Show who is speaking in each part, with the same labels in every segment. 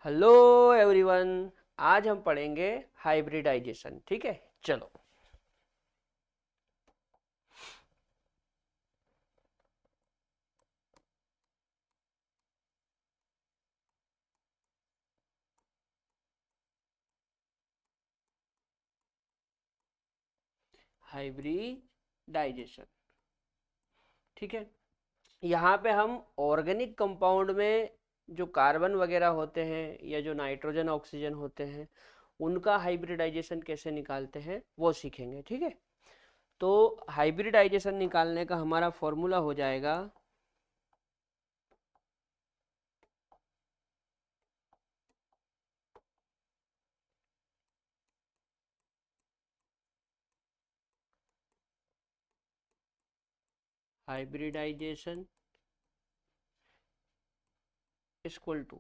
Speaker 1: Hello everyone. आज हम पढ़ेंगे हाइब्रिडाइजेशन। ठीक है, चलो। हाइब्रिडाइजेशन, ठीक है। यहाँ पे हम ऑर्गेनिक कंपाउंड में जो कार्बन वगैरह होते हैं या जो नाइट्रोजन ऑक्सीजन होते हैं उनका हाइब्रिडाइजेशन कैसे निकालते हैं वो सीखेंगे। ठीक है, तो हाइब्रिडाइजेशन निकालने का हमारा फॉर्मूला हो जाएगा hybridisation equal to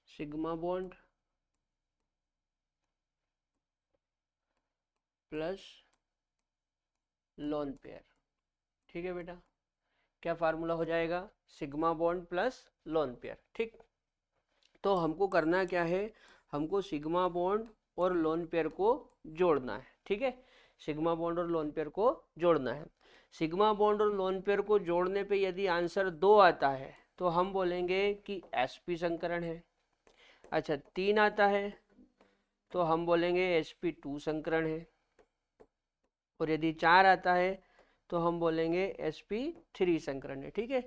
Speaker 1: sigma bond plus lone pair. ठीक है बेटा, क्या फार्मूला हो जाएगा? Sigma bond plus lone pair. ठीक, तो हमको करना क्या है, हमको सिग्मा बॉन्ड और लोन पेयर को जोड़ना है। ठीक है, सिग्मा बॉन्ड और लोन पेयर को जोड़ना है। सिग्मा बॉन्ड और लोन पेयर को जोड़ने पे यदि आंसर 2 आता है तो हम बोलेंगे कि sp संकरण है। अच्छा, 3 आता है तो हम बोलेंगे sp2 संकरण है। और यदि 4 आता है तो हम बोलेंगे sp3 संकरण है। ठीक है,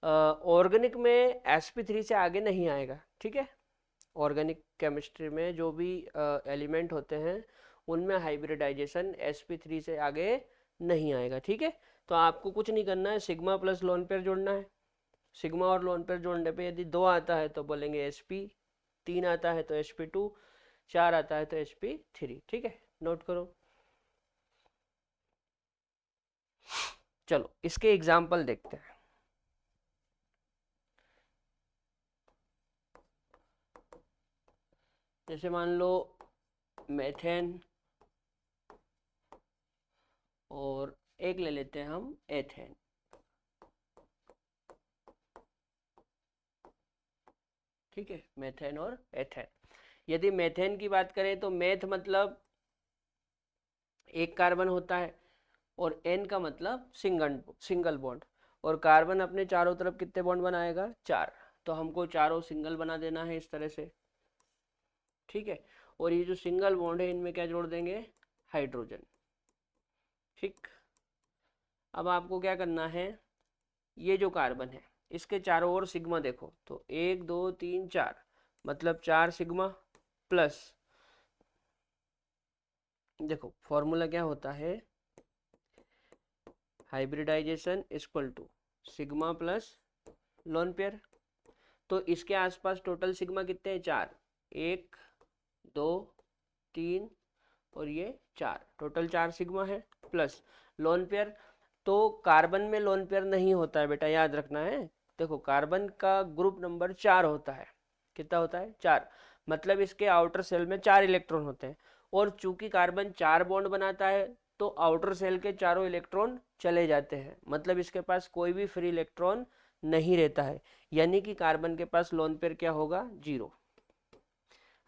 Speaker 1: ऑर्गेनिक में sp3 से आगे नहीं आएगा। ठीक है, ऑर्गेनिक केमिस्ट्री में जो भी एलिमेंट होते हैं उनमें हाइब्रिडाइजेशन sp3 से आगे नहीं आएगा। ठीक है, तो आपको कुछ नहीं करना है, सिग्मा प्लस लोन पेयर जोड़ना है। सिग्मा और लोन पेयर जोड़ने पे यदि 2 आता है तो बोलेंगे sp, 3 आता है तो sp2, 4 आता है तो sp3। ठीक है, नोट करो। चलो इसके एग्जाम्पल देखते हैं। जैसे मान लो मेथेन और एक ले लेते हैं हम एथेन। ठीक है, मेथेन और एथेन। यदि मेथेन की बात करें तो मेथ मतलब एक कार्बन होता है और एन का मतलब सिंगल सिंगल बॉन्ड। और कार्बन अपने चारों तरफ कितने बॉन्ड बनाएगा? 4। तो हमको चारों सिंगल बना देना है इस तरह से। ठीक है, और ये जो सिंगल बॉन्ड है इनमें क्या जोड़ देंगे? हाइड्रोजन। ठीक, अब आपको क्या करना है, ये जो कार्बन है इसके चारों ओर सिग्मा देखो तो 1 2 3 4, मतलब 4 सिग्मा प्लस, देखो फॉर्मूला क्या होता है, hybridisation equal to sigma plus lone pair. तो इसके आसपास टोटल सिग्मा कितने हैं? 4। 1 2 3 और ये 4, टोटल 4 सिग्मा है प्लस लोन पेयर। तो कार्बन में लोन पेयर नहीं होता है बेटा, याद रखना है। देखो कार्बन का ग्रुप नंबर 4 होता है। कितना होता है? 4। मतलब इसके आउटर सेल में 4 इलेक्ट्रॉन होते हैं। और चूंकि कार्बन 4 बॉन्ड बनाता है तो आउटर सेल के चारों इलेक्ट्रॉन चले जाते हैं, मतलब इसके पास कोई भी फ्री इलेक्ट्रॉन नहीं रहता है। यानी कि कार्बन के पास लोन पेयर क्या होगा? 0।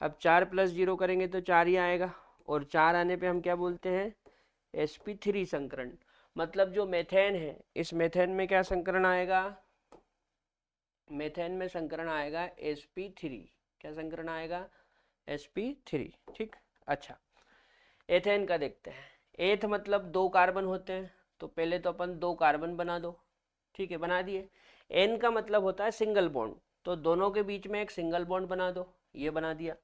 Speaker 1: अब 4 प्लस 0 करेंगे तो 4 ही आएगा। और 4 आने पे हम क्या बोलते हैं? sp3 संकरण। मतलब जो मेथेन है इस मेथेन में क्या संकरण आएगा? मेथेन में संकरण आएगा sp3। क्या संकरण आएगा? sp3। ठीक, अच्छा एथेन का देखते हैं। एथ मतलब 2 कार्बन होते हैं, तो पहले तो अपन 2 कार्बन बना दो। ठीक है, बना दिए। एन का मतलब होता है सिंगल बॉन्ड, तो दोनों के बीच में एक सिंगल बॉन्ड बना दो, ये बना दिया।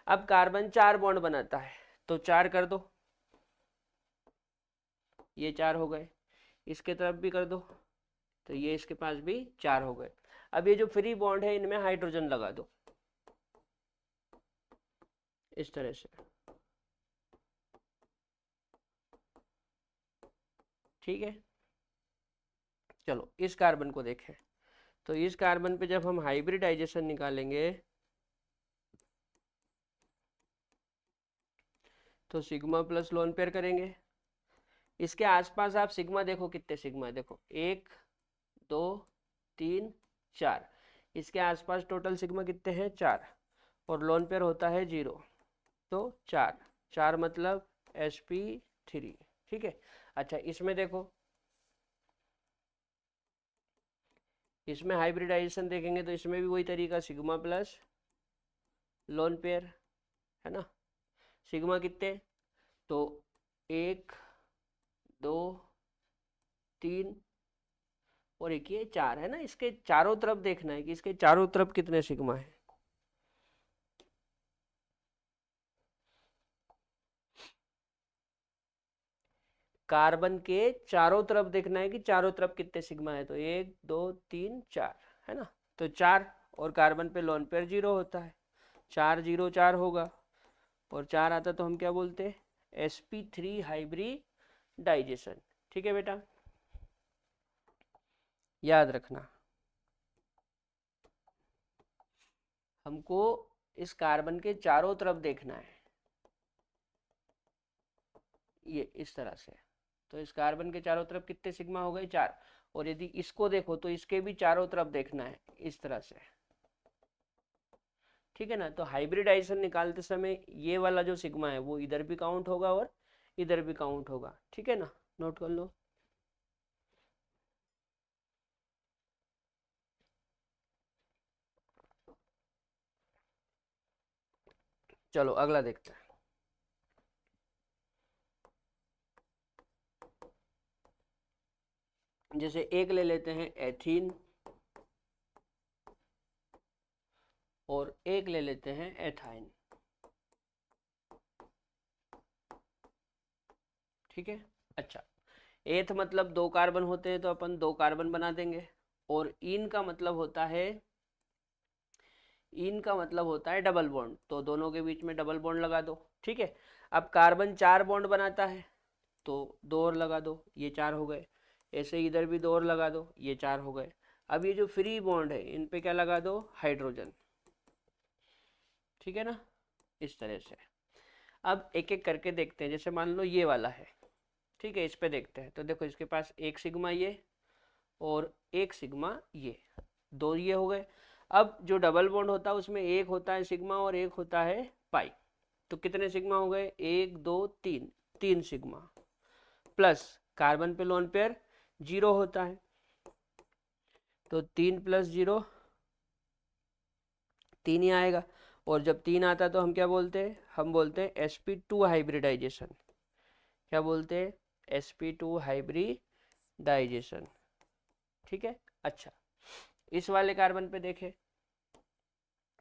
Speaker 1: अब कार्बन 4 बॉन्ड बनाता है तो 4 कर दो, ये 4 हो गए। इसके तरफ भी कर दो तो ये इसके पास भी 4 हो गए। अब ये जो फ्री बॉन्ड है इनमें हाइड्रोजन लगा दो इस तरह से। ठीक है, चलो इस कार्बन को देखें। तो इस कार्बन पे जब हम हाइब्रिडाइजेशन निकालेंगे तो सिग्मा प्लस लोन पेयर करेंगे। इसके आसपास आप सिग्मा देखो, कितने सिग्मा देखो, 1 2 3 4। इसके आसपास टोटल सिग्मा कितने हैं 4, और लोन पेयर होता है 0, तो 4 4 मतलब sp3। ठीक है। अच्छा इसमें देखो, इसमें हाइब्रिडाइजेशन देखेंगे तो इसमें भी वही तरीका, सिग्मा प्लस लोन पेयर, है ना। सिग्मा कितने, तो 1 2 3 और एक ये 4 है ना। इसके चारों तरफ देखना है कि इसके चारों तरफ कितने सिग्मा है। कार्बन के चारों तरफ देखना है कि चारों तरफ कितने सिग्मा है, तो 1 2 3 4, है ना। तो 4, और कार्बन पे लोन पेयर 0 होता है, 4 0 4 होगा, और 4 आता तो हम क्या बोलते हैं sp3 हाइब्रिडाइजेशन। ठीक है बेटा, याद रखना हमको इस कार्बन के चारों तरफ देखना है, ये इस तरह से। तो इस कार्बन के चारों तरफ कितने सिग्मा हो गए 4, और यदि इसको देखो तो इसके भी चारों तरफ देखना है इस तरह से। ठीक है ना। तो हाइब्रिडाइजेशन निकालते समय ये वाला जो सिग्मा है वो इधर भी काउंट होगा और इधर भी काउंट होगा। ठीक है ना, नोट कर लो। चलो अगला देखते हैं। जैसे एक ले लेते हैं एथीन, और एक ले लेते हैं एथाइन। ठीक है। अच्छा, एथ मतलब 2 कार्बन होते हैं तो अपन 2 कार्बन बना देंगे, और इन का मतलब होता है, इन का मतलब होता है डबल बॉन्ड, तो दोनों के बीच में डबल बॉन्ड लगा दो। ठीक है। अब कार्बन 4 बॉन्ड बनाता है तो 2 और लगा दो, ये 4 हो गए। ऐसे इधर भी 2 और लगा दो, ये 4 हो गए। अब ये जो फ्री बॉन्ड है इन पे क्या लगा दो, हाइड्रोजन। ठीक है ना, इस तरह से। अब एक एक करके देखते हैं। जैसे मान लो ये वाला है, ठीक है, इस पे देखते हैं। तो देखो इसके पास एक सिग्मा ये, और एक सिग्मा ये, 2 ये हो गए। अब जो डबल बॉन्ड होता है उसमें एक होता है सिग्मा और एक होता है पाई, तो कितने सिग्मा हो गए, 1 2 3, 3 सिग्मा। प्लस कार्बन पे लोन पेयर 0 होता है, तो 3 प्लस 0 3 ही आएगा। और जब 3 आता है तो हम क्या बोलते हैं, हम बोलते हैं sp2 हाइब्रिडाइजेशन। क्या बोलते हैं, sp2 हाइब्रिडाइजेशन। ठीक है। अच्छा, इस वाले कार्बन पे देखें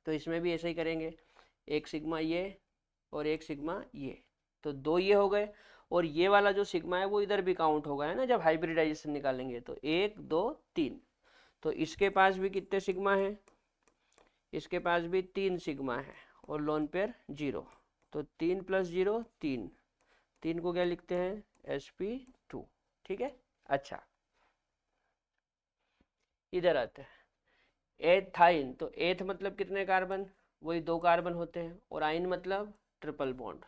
Speaker 1: तो इसमें भी ऐसे ही करेंगे, एक सिग्मा ये और एक सिग्मा ये, तो 2 ये हो गए। और ये वाला जो सिग्मा है वो इधर भी काउंट होगा, है ना, जब हाइब्रिडाइजेशन निकालेंगे। तो 1 2 3, तो इसके पास भी कितने सिग्मा है, इसके पास भी 3 सिग्मा है, और लोन पेयर 0, तो 3 प्लस 0 3, 3 को क्या लिखते हैं sp2। ठीक है। अच्छा, इधर आते हैं एथाइन। तो एथ मतलब कितने कार्बन, वही 2 कार्बन होते हैं, और आइन मतलब ट्रिपल बॉन्ड,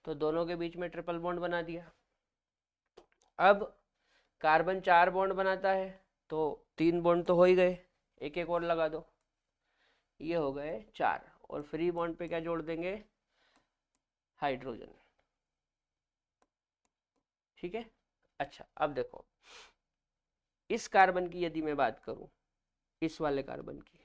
Speaker 1: तो दोनों के बीच में ट्रिपल बॉन्ड बना दिया। अब कार्बन 4 बॉन्ड बनाता है तो 3 बॉन्ड तो हो ही गए, एक एक और लगा दो, ये हो गए 4, और फ्री बॉन्ड पे क्या जोड़ देंगे, हाइड्रोजन। ठीक है। अच्छा, अब देखो इस कार्बन की यदि मैं बात करूं, इस वाले कार्बन की,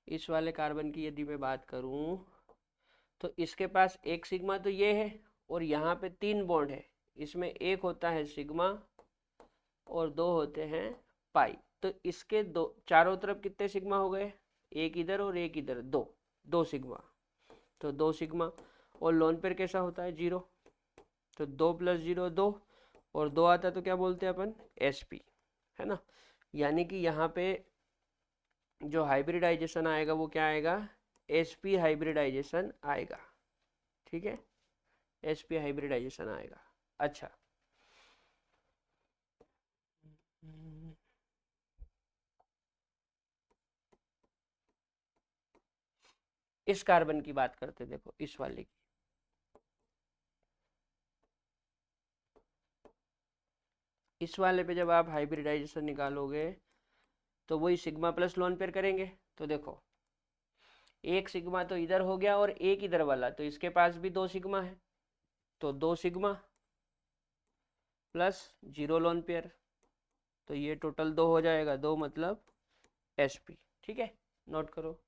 Speaker 1: इस वाले कार्बन की यदि मैं बात करूं, तो इसके पास एक सिग्मा तो ये है, और यहाँ पे 3 बॉन्ड है। इसमें एक होता है सिग्मा और 2 होते हैं पाई, तो इसके दो चारों तरफ कितने सिग्मा हो गए, एक इधर और एक इधर, 2 2 सिग्मा, तो 2 सिग्मा। और लोन पेयर कैसा होता है 0, तो 2 प्लस 0 2, और 2 आता तो क्या बोलते हैं अपन sp, है ना। यानी कि यहाँ पे जो हाइब्रिडाइजेशन आएगा वो क्या आएगा, sp हाइब्रिडाइजेशन आएगा। ठीक है, sp हाइब्रिडाइजेशन आएगा। अच्छा, इस कार्बन की बात करते, देखो इस वाले की, इस वाले पे जब आप हाइब्रिडाइजेशन निकालोगे तो वही सिग्मा प्लस लोन पेयर करेंगे। तो देखो एक सिग्मा तो इधर हो गया और एक इधर वाला, तो इसके पास भी 2 सिग्मा है, तो 2 सिग्मा प्लस 0 लोन पेयर, तो ये टोटल 2 हो जाएगा, 2 मतलब SP। ठीक है, नोट करो।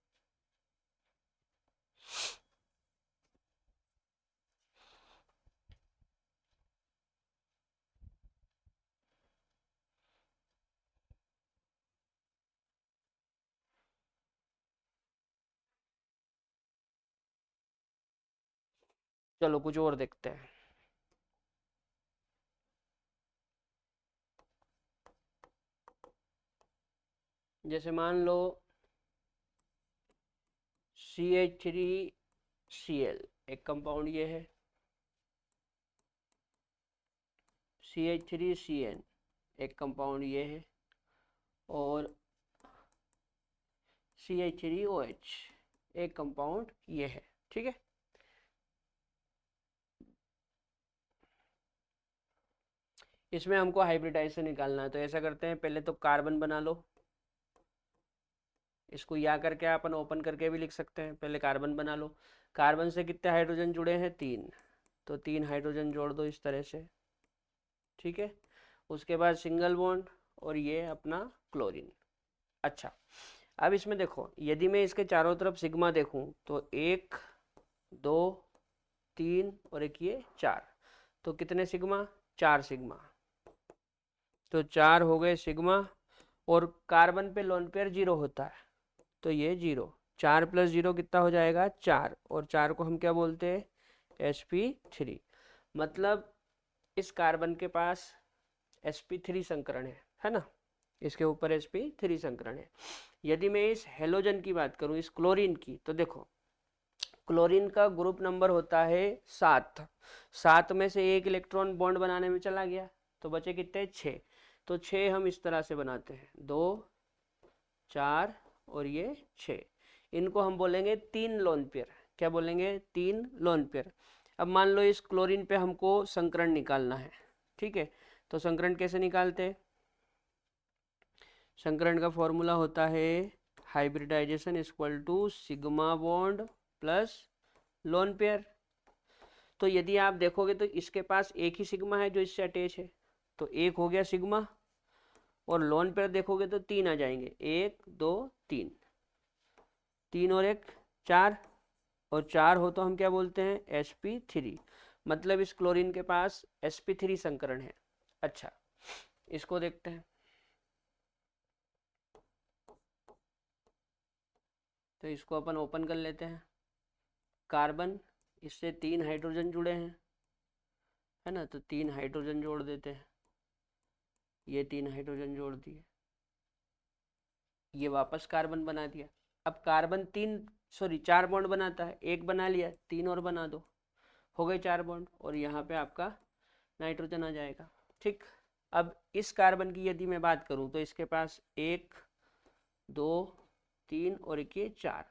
Speaker 1: चलो कुछ और देखते हैं। जैसे मान लो CH3Cl एक कंपाउंड ये है, CH3CN एक कंपाउंड ये है, और CH3OH एक कंपाउंड ये है। ठीक है, इसमें हमको हाइब्रिडाइजेशन निकालना है, तो ऐसा करते हैं, पहले तो कार्बन बना लो। इसको या करके अपन ओपन करके भी लिख सकते हैं। पहले कार्बन बना लो। कार्बन से कितने हाइड्रोजन जुड़े हैं? 3, तो 3 हाइड्रोजन जोड़ दो इस तरह से। ठीक है, उसके बाद सिंगल बॉन्ड और ये अपना क्लोरीन। अच्छा, अब इसमें देखो, यदि मैं इसके चारों तरफ सिग्मा देखूं तो 1 2 3 और एक ये 4, तो कितने सिग्मा? 4 सिग्मा, तो 4 हो गए सिग्मा। और कार्बन पे लोन पेयर 0 होता है, तो ये 0, 4 प्लस 0 कितना हो जाएगा? 4, और 4 को हम क्या बोलते हैं? sp3। मतलब इस कार्बन के पास sp3 संकरण है ना, इसके ऊपर sp3 संकरण है। यदि मैं इस हेलोजन की बात करूं, इस क्लोरीन की, तो देखो क्लोरीन का ग्रुप नंबर होता है 7, 7 में से एक इलेक्ट्रॉन बॉन्ड बनाने में चला गया, तो बचे कितने? 6। तो 6 हम इस तरह से बनाते हैं, 2 4 और ये 6, इनको हम बोलेंगे 3 लोन पेयर। क्या बोलेंगे? 3 लोन पेयर। अब मान लो इस क्लोरीन पे हमको संकरण निकालना है। ठीक है, तो संकरण कैसे निकालते हैं? संकरण का फॉर्मूला होता है hybridisation equal to sigma bond plus lone pair. तो यदि आप देखोगे तो इसके पास एक ही सिग्मा है जो इससे अटैच है, तो एक हो गया सिग्मा, और लोन पेयर देखोगे तो 3 आ जाएंगे, 1 2 3, 3 और 1 4, और 4 हो तो हम क्या बोलते हैं? sp3। मतलब इस क्लोरीन के पास sp3 संकरण है। अच्छा, इसको देखते हैं। तो इसको अपन ओपन कर लेते हैं। कार्बन, इससे 3 हाइड्रोजन जुड़े हैं, है ना, तो 3 हाइड्रोजन जोड़ देते हैं। ये 3 हाइड्रोजन जोड़ दिए, ये वापस कार्बन बना दिया। अब कार्बन 4 बॉन्ड बनाता है, एक बना लिया, 3 और बना दो, हो गए 4 बॉन्ड, और यहाँ पे आपका नाइट्रोजन आ जाएगा। ठीक, अब इस कार्बन की यदि मैं बात करूं तो इसके पास 1 2 3 और एक ये 4,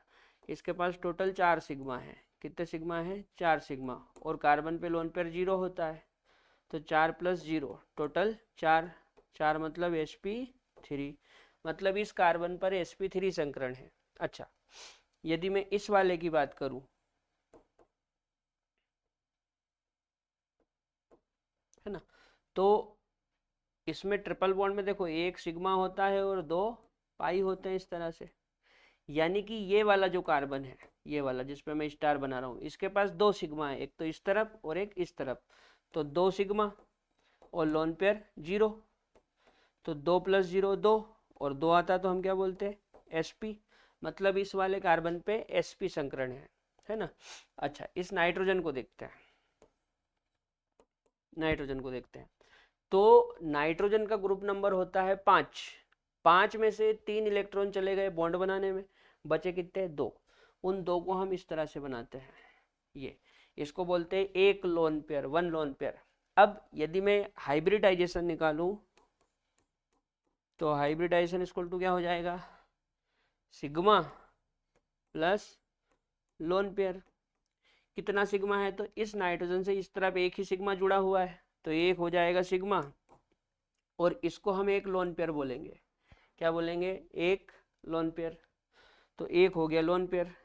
Speaker 1: इसके पास टोटल 4 सिग्मा है। कितने सिग्मा है? 4 सिग्मा, और कार्बन पे लोन पेयर 0 होता है, तो 4 प्लस 0 टोटल 4, 4 मतलब sp3। मतलब इस कार्बन पर sp3 संकरण है। अच्छा, यदि मैं इस वाले की बात करूं, है ना, तो इसमें ट्रिपल बॉन्ड में देखो एक सिग्मा होता है और 2 पाई होते हैं इस तरह से। यानी कि ये वाला जो कार्बन है, ये वाला जिस पे मैं स्टार बना रहा हूँ, इसके पास 2 सिग्मा है, एक तो इस तरफ और एक इस तरफ, तो 2 सिग्मा, और लोन पेयर 0, तो 2 प्लस 0 2, और 2 आता तो हम क्या बोलते हैं? sp। मतलब इस वाले कार्बन पे sp संकरण है ना। अच्छा, इस नाइट्रोजन को देखते हैं। नाइट्रोजन को देखते हैं, तो नाइट्रोजन का ग्रुप नंबर होता है 5, 5 में से 3 इलेक्ट्रॉन चले गए बॉन्ड बनाने में, बचे कितने? 2। उन 2 को हम इस तरह से बनाते हैं, ये, इसको बोलते हैं एक लोन पेयर, 1 लोन पेयर। अब यदि मैं हाइब्रिडाइजेशन निकालूं तो हाइब्रिडाइजेशन इक्वल टू क्या हो जाएगा? Sigma plus lone pair. कितना सिग्मा है? तो इस नाइट्रोजन से इस तरफ एक ही सिग्मा जुड़ा हुआ है, तो एक हो जाएगा सिग्मा, और इसको हम एक लोन पेयर बोलेंगे। क्या बोलेंगे? एक लोन पेयर। तो एक हो गया लोन पेयर।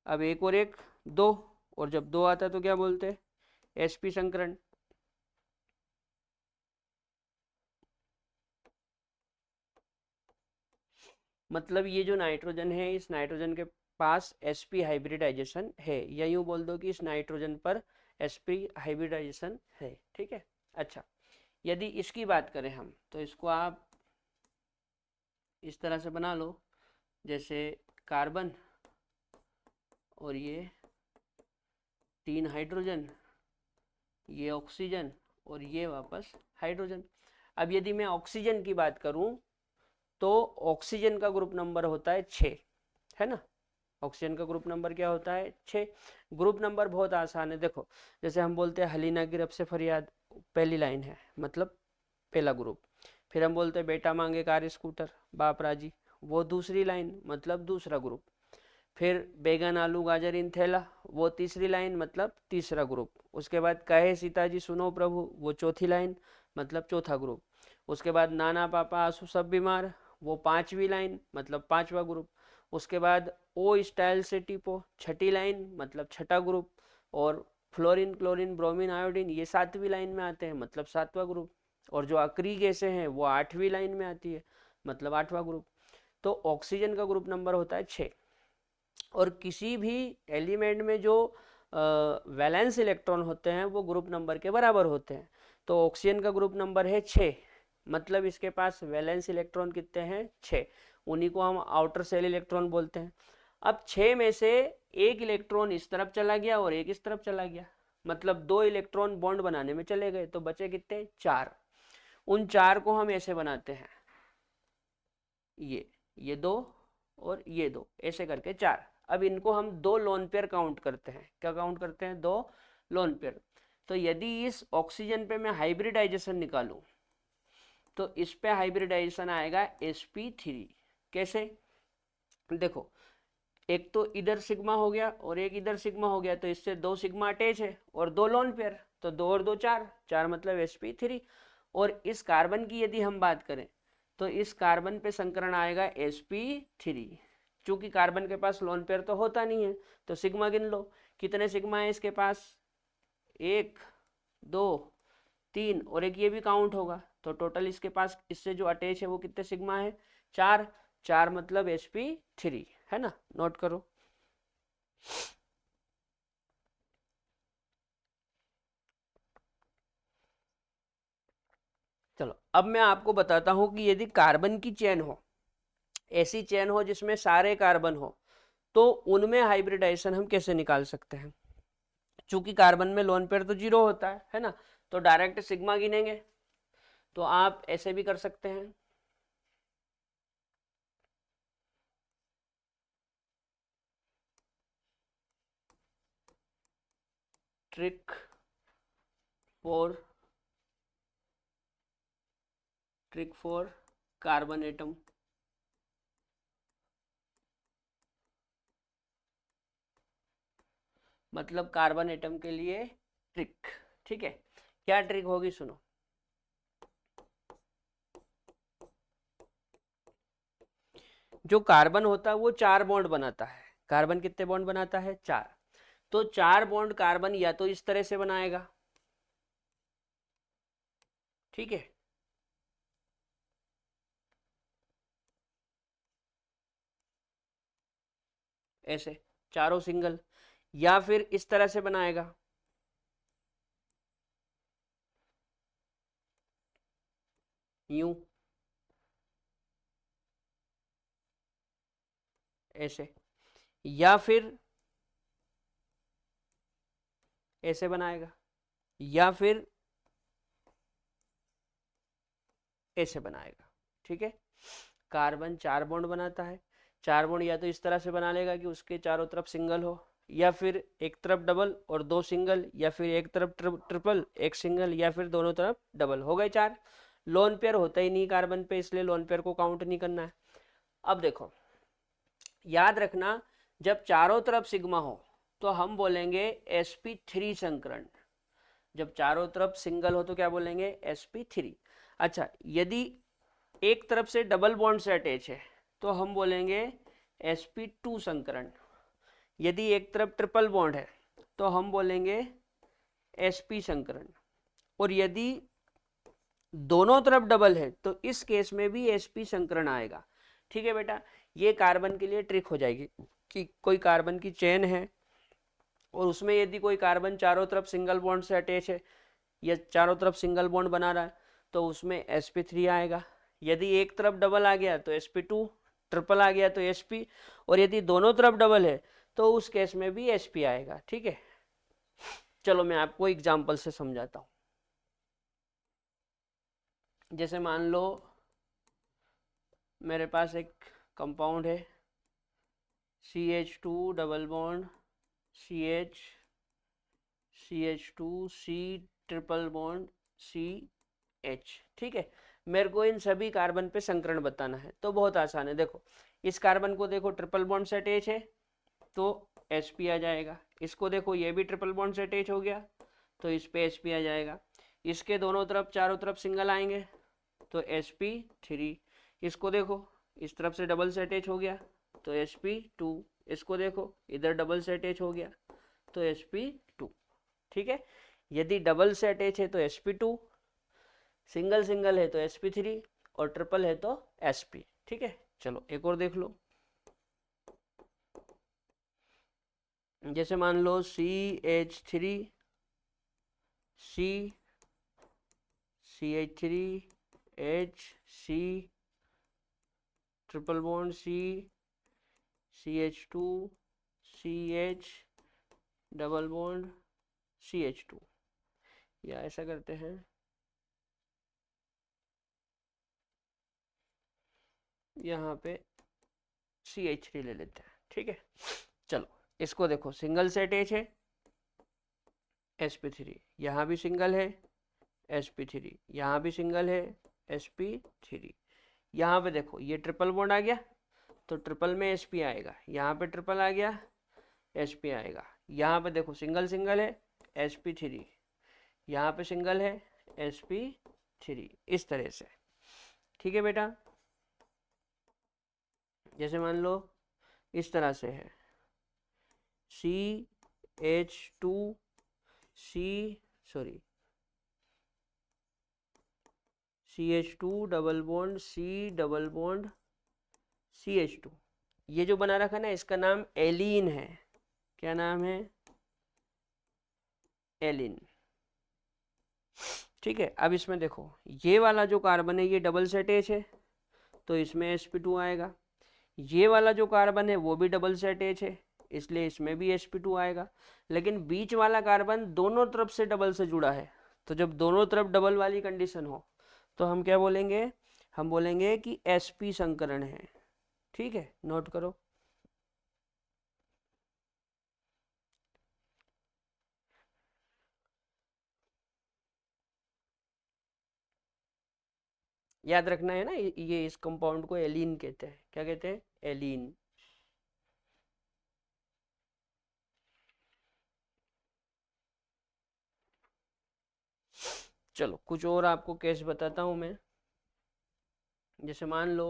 Speaker 1: अब एक और एक दो, और जब दो आता है तो क्या बोलते हैं? sp संकरण। मतलब ये जो नाइट्रोजन है, इस नाइट्रोजन के पास sp हाइब्रिडाइजेशन है, या यूं बोल दो कि इस नाइट्रोजन पर sp हाइब्रिडाइजेशन है। ठीक है। अच्छा, यदि इसकी बात करें हम, तो इसको आप इस तरह से बना लो, जैसे कार्बन और ये 3 हाइड्रोजन, ये ऑक्सीजन और ये वापस हाइड्रोजन। अब यदि मैं ऑक्सीजन की बात करूं, तो ऑक्सीजन का ग्रुप नंबर होता है 6, है ना। ऑक्सीजन का ग्रुप नंबर क्या होता है? 6। ग्रुप नंबर बहुत आसान है। देखो, जैसे हम बोलते हैं हलीना की रब से फरियाद, पहली लाइन है, मतलब पहला ग्रुप। फिर हम बोलते हैं बेटा मांगे कार स्कूटर, बाप राजी, वो दूसरी लाइन, मतलब दूसरा ग्रुप। फिर बैगन आलू गाजर इन थैला, वो तीसरी लाइन, मतलब तीसरा ग्रुप। उसके बाद कहे सीता जी सुनो प्रभु, वो चौथी लाइन, मतलब चौथा ग्रुप। उसके बाद नाना पापा आंसू सब बीमार, वो पांचवी लाइन, मतलब पांचवा ग्रुप। उसके बाद ओ स्टाइल से टीपो, छठी लाइन, मतलब छठा ग्रुप। और फ्लोरीन क्लोरीन ब्रोमीन आयोडीन, ये सातवीं लाइन में आते हैं, मतलब सातवां ग्रुप। और जो अक्री गैसें हैं वो आठवीं लाइन में आती है, मतलब आठवां ग्रुप। तो ऑक्सीजन का ग्रुप नंबर होता है 6। और किसी भी एलिमेंट में जो वैलेंस इलेक्ट्रॉन होते हैं वो ग्रुप नंबर के बराबर होते हैं। तो ऑक्सीजन का ग्रुप नंबर है 6, मतलब इसके पास वैलेंस इलेक्ट्रॉन कितने हैं? 6। उन्हीं को हम आउटर सेल इलेक्ट्रॉन बोलते हैं। अब 6 में से एक इलेक्ट्रॉन इस तरफ चला गया और एक इस तरफ चला गया, मतलब 2 इलेक्ट्रॉन बॉन्ड बनाने में चले गए, तो बचे कितने? 4। उन 4 को हम ऐसे बनाते हैं, ये 2 और ये 2, ऐसे करके 4। अब इनको हम 2 लोन पेयर काउंट करते हैं। क्या काउंट करते हैं? 2 लोन पेयर। तो यदि इस ऑक्सीजन पे मैं हाइब्रिडाइजेशन निकालूं, तो इस पे हाइब्रिडाइजेशन आएगा sp3। कैसे? देखो, एक तो इधर सिग्मा हो गया और एक इधर सिग्मा हो गया, तो इससे 2 सिग्मा अटैच है और 2 लोन पेयर, तो 2 और 2 4, 4 मतलब sp3। और इस कार्बन की यदि हम बात करें, तो इस कार्बन पे संकरण आएगा sp3। चूंकि कार्बन के पास लोन पेयर तो होता नहीं है, तो सिग्मा गिन लो, कितने सिग्मा है इसके पास? 1 2 3, और एक ये भी काउंट होगा, तो टोटल इसके पास इससे जो अटैच है वो कितने सिग्मा है? 4। 4 मतलब sp3, है ना। नोट करो। चलो, अब मैं आपको बताता हूं कि यदि कार्बन की चेन हो, ऐसी चेन हो जिसमें सारे कार्बन हो, तो उनमें हाइब्रिडाइजेशन हम कैसे निकाल सकते हैं। चूंकि कार्बन में लोन पेयर तो 0 होता है ना, तो डायरेक्ट सिग्मा गिनेंगे। तो आप ऐसे भी कर सकते हैं, ट्रिक फॉर कार्बन एटम। मतलब कार्बन एटम के लिए ट्रिक। ठीक है, क्या ट्रिक होगी? सुनो। जो कार्बन होता है वो 4 बॉन्ड बनाता है। कार्बन कितने बॉन्ड बनाता है? 4। तो 4 बॉन्ड कार्बन या तो इस तरह से बनाएगा, ठीक है, ऐसे चारों सिंगल, या फिर इस तरह से बनाएगा, यूं, ऐसे, या फिर ऐसे बनाएगा, या फिर ऐसे बनाएगा। ठीक है, कार्बन 4 बॉन्ड बनाता है। 4 बॉन्ड या तो इस तरह से बना लेगा कि उसके चारों तरफ सिंगल हो, या फिर एक तरफ डबल और 2 सिंगल, या फिर एक तरफ ट्रिपल एक सिंगल, या फिर दोनों तरफ डबल। हो गए 4। लोन पेयर होता ही नहीं कार्बन पे, इसलिए लोन पेयर को काउंट नहीं करना है। अब देखो, याद रखना, जब चारों तरफ सिग्मा हो तो हम बोलेंगे sp3 संकरण। जब चारों तरफ सिंगल हो तो क्या बोलेंगे, sp3। अच्छा, यदि एक तरफ से डबल बॉन्ड से अटैच है तो हम बोलेंगे sp2 संकरण। यदि एक तरफ ट्रिपल बॉन्ड है तो हम बोलेंगे sp संकरण। और यदि दोनों तरफ डबल है तो इस केस में भी sp संकरण आएगा। ठीक है बेटा, ये कार्बन के लिए ट्रिक हो जाएगी कि कोई कार्बन की चेन है और उसमें यदि कोई कार्बन चारों तरफ सिंगल बॉन्ड से अटैच है या चारों तरफ सिंगल बॉन्ड बना रहा है तो उसमें sp3 आएगा। यदि एक तरफ डबल आ गया तो sp2, ट्रिपल आ गया तो sp, और यदि दोनों तरफ डबल है तो उस केस में भी sp आएगा। ठीक है, चलो मैं आपको एग्जांपल से समझाता हूँ। जैसे मान लो मेरे पास एक कंपाउंड है CH2 double bond CH, CH2 C triple bond CH। ठीक है, मेरे को इन सभी कार्बन पे संकरण बताना है तो बहुत आसान है। देखो, इस कार्बन को देखो ट्रिपल बॉन्ड से अटैच है तो sp आ जाएगा। इसको देखो ये भी ट्रिपल बॉन्ड से अटैच हो गया तो इस पे sp आ जाएगा। इसके दोनों तरफ चारों तरफ सिंगल आएंगे तो sp3। इसको देखो इस तरफ से डबल से अटैच हो गया तो sp2। इसको देखो इधर डबल से अटैच हो गया तो sp2। ठीक है, यदि डबल से अटैच है तो sp2, सिंगल सिंगल है तो sp3 और ट्रिपल है तो sp। ठीक है, चलो एक और देख लो। जैसे मान लो CH3 C, CH3 H C triple bond C, CH2 CH double bond CH2। या ऐसा करते हैं, यहाँ पे CH3 ले लेते हैं। ठीक है, चलो इसको देखो सिंगल से अटैच है sp3, यहाँ भी सिंगल है sp3, यहाँ भी सिंगल है sp3। यहाँ पे देखो ये ट्रिपल बॉन्ड आ गया तो ट्रिपल में sp आएगा, यहाँ पे ट्रिपल आ गया sp आएगा। यहाँ पे देखो सिंगल सिंगल है sp3, यहाँ पे सिंगल है sp3, इस तरह से। ठीक है बेटा, जैसे मान लो इस तरह से है CH2 C, sorry CH2 double bond C double bond CH2। ये जो बना रखा ना इसका नाम एलीन है। क्या नाम है, एलीन। ठीक है, अब इसमें देखो ये वाला जो कार्बन है ये डबल से अटैच है तो इसमें sp2 आएगा। ये वाला जो कार्बन है वो भी डबल से अटैच है इसलिए इसमें भी sp2 आएगा। लेकिन बीच वाला कार्बन दोनों तरफ से डबल से जुड़ा है तो जब दोनों तरफ डबल वाली कंडीशन हो तो हम क्या बोलेंगे, हम बोलेंगे कि sp संकरण है। ठीक है, नोट करो। याद रखना है ना, ये इस कंपाउंड को एलीन कहते हैं। क्या कहते हैं, एलीन। चलो कुछ और आपको केस बताता हूं मैं। जैसे मान लो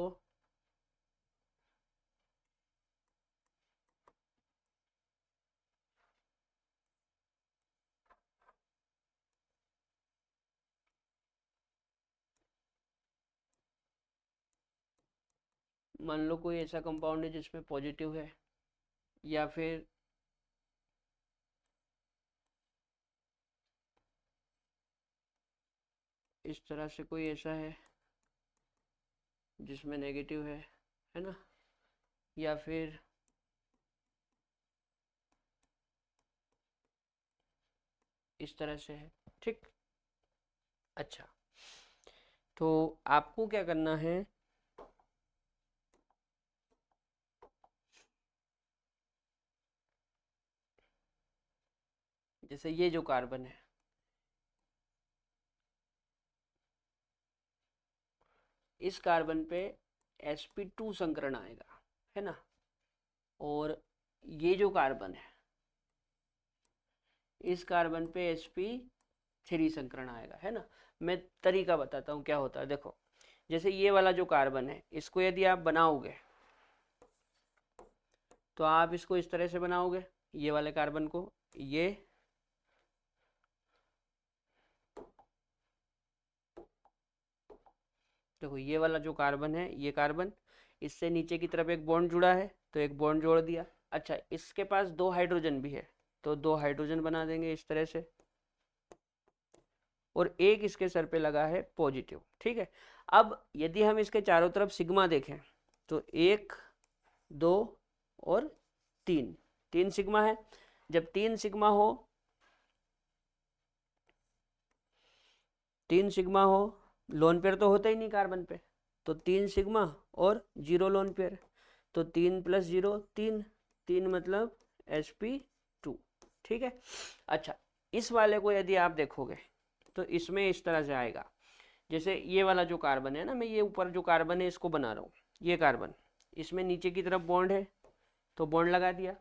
Speaker 1: मान लो कोई ऐसा कंपाउंड है जिसमें पॉजिटिव है या फिर इस तरह से कोई ऐसा है जिसमें नेगेटिव है ना, या फिर इस तरह से है। ठीक, अच्छा तो आपको क्या करना है, जैसे ये जो कार्बन है इस कार्बन पे sp2 संकरण आएगा, है ना। और ये जो कार्बन है इस कार्बन पे sp3 3 संकरण आएगा, है ना। मैं तरीका बताता हूँ क्या होता है। देखो जैसे ये वाला जो कार्बन है इसको यदि आप बनाओगे तो आप इसको इस तरह से बनाओगे, ये वाले कार्बन को, ये देखो ये वाला जो कार्बन है, ये कार्बन, इससे नीचे की तरफ एक बॉन्ड जुड़ा है तो एक बॉन्ड जोड़ दिया। अच्छा इसके पास 2 हाइड्रोजन भी है तो 2 हाइड्रोजन बना देंगे इस तरह से, और एक इसके सर पे लगा है पॉजिटिव, ठीक है। अब यदि हम इसके चारों तरफ सिग्मा देखें तो 1 2 और 3, 3 सिग्मा है। जब 3 सिग्मा हो, 3 सिग्मा हो, लोन पेयर तो होता ही नहीं कार्बन पे, तो 3 सिग्मा और 0 लोन पेयर, तो 3 + 0 3, 3 मतलब sp2, ठीक है। अच्छा इस वाले को यदि आप देखोगे तो इसमें इस तरह से आएगा, जैसे ये वाला जो कार्बन है ना, मैं ये ऊपर जो कार्बन है इसको बना रहा हूँ, ये कार्बन, इसमें नीचे की तरफ बॉन्ड है तो बॉन्ड लगा दिया,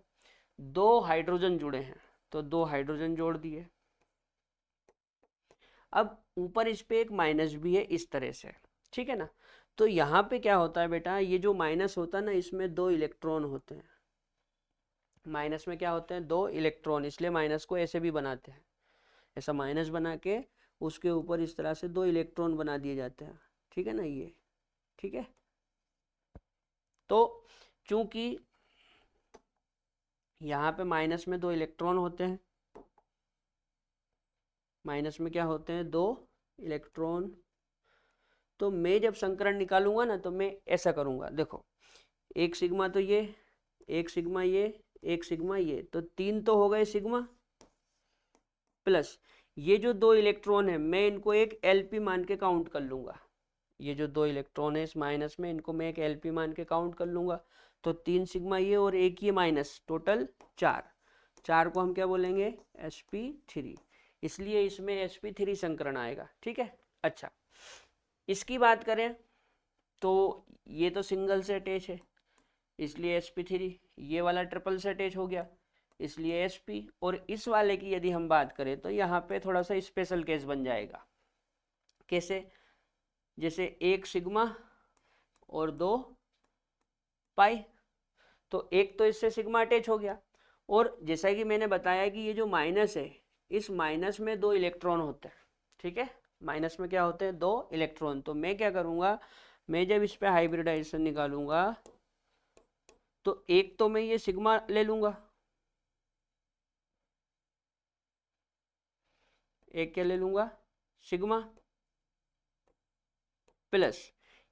Speaker 1: 2 हाइड्रोजन जुड़े हैं तो 2 हाइड्रोजन जोड़ दिए। अब ऊपर इस पे एक माइनस भी है इस तरह से, ठीक है ना। तो यहाँ पे क्या होता है बेटा, ये जो माइनस होता है ना इसमें 2 इलेक्ट्रॉन होते हैं, माइनस में क्या होते हैं 2 इलेक्ट्रॉन, इसलिए माइनस को ऐसे भी बनाते हैं, ऐसा माइनस बना के उसके ऊपर इस तरह से 2 इलेक्ट्रॉन बना दिए जाते हैं, ठीक है ना ये, ठीक है। तो चूंकि यहाँ पे माइनस में 2 इलेक्ट्रॉन होते हैं, माइनस में क्या होते हैं 2 इलेक्ट्रॉन, तो मैं जब संकरण निकालूंगा ना तो मैं ऐसा करूंगा, देखो 1 सिग्मा तो ये, 1 सिग्मा ये, 1 सिग्मा ये, तो 3 तो हो गए सिग्मा, प्लस ये जो 2 इलेक्ट्रॉन है मैं इनको एक एलपी मान के काउंट कर लूंगा, ये जो 2 इलेक्ट्रॉन है इस माइनस में इनको मैं एक एलपी मान के काउंट कर लूंगा, तो 3 सिग्मा ये और एक ये माइनस, टोटल 4, 4 को हम क्या बोलेंगे sp3, इसलिए इसमें sp3 संकरण आएगा, ठीक है। अच्छा इसकी बात करें तो ये तो सिंगल से अटैच है इसलिए sp3, ये वाला ट्रिपल से अटैच हो गया इसलिए sp, और इस वाले की यदि हम बात करें तो यहाँ पे थोड़ा सा स्पेशल केस बन जाएगा, कैसे, जैसे 1 सिग्मा और 2 पाई, तो एक तो इससे सिग्मा अटैच हो गया, और जैसा कि मैंने बताया कि ये जो माइनस है इस माइनस में 2 इलेक्ट्रॉन होते हैं, ठीक है, माइनस में क्या होते हैं 2 इलेक्ट्रॉन, तो मैं क्या करूंगा, मैं जब इस पे हाइब्रिडाइजेशन निकालूंगा तो एक तो मैं ये सिग्मा ले लूंगा, एक क्या ले लूंगा सिग्मा, प्लस